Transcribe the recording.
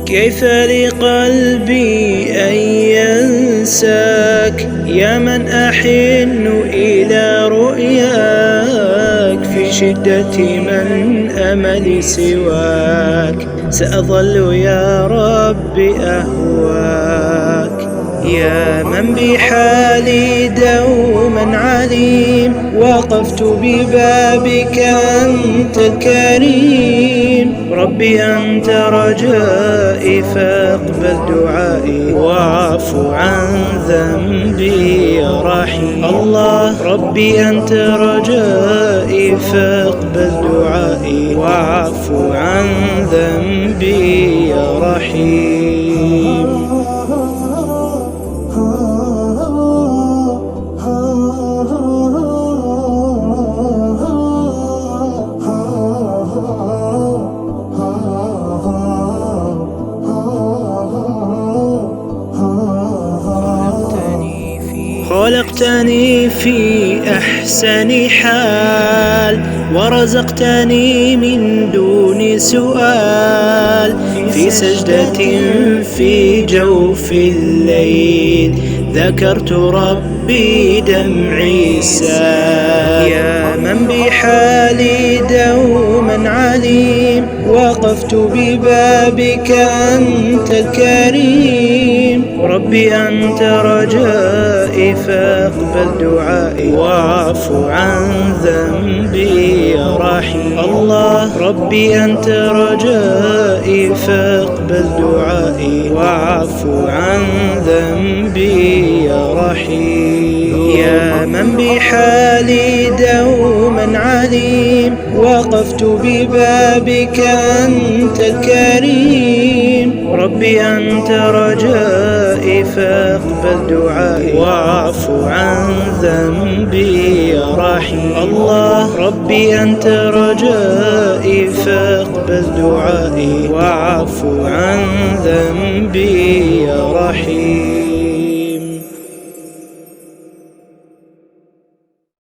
كيف لقلبي أن ينساك يا من أحن إلى رؤياك في شدة من أمل سواك سأظل يا رب أهواك يا من بحالي دوما عليم وقفت ببابك أنت الكريم ربي أنت رجائي فاقبل دعائي واعف عن ذنبي يا رحيم الله ربي أنت رجائي فاقبل دعائي واعف عن ذنبي يا رحيم خلقتني في أحسن حال ورزقتني من دون سؤال في سجدة في جوف الليل ذكرت ربي دمعي سال يا من بحالي دوما عليم وقفت ببابك أنت الكريم ربي أنت رجائي فاقبل دعائي واعف عن ذنبي يا رحيم الله ربي أنت رجائي فاقبل دعائي واعف عن ذنبي يا رحيم يا من بحالي دوما عليم وقفت ببابك أنت الكريم ربي أنت رجائي فاقبل دعائي واعف عن ذنبي يا رحيم الله ربي أنت رجائي فاقبل دعائي واعف عن ذنبي يا رحيم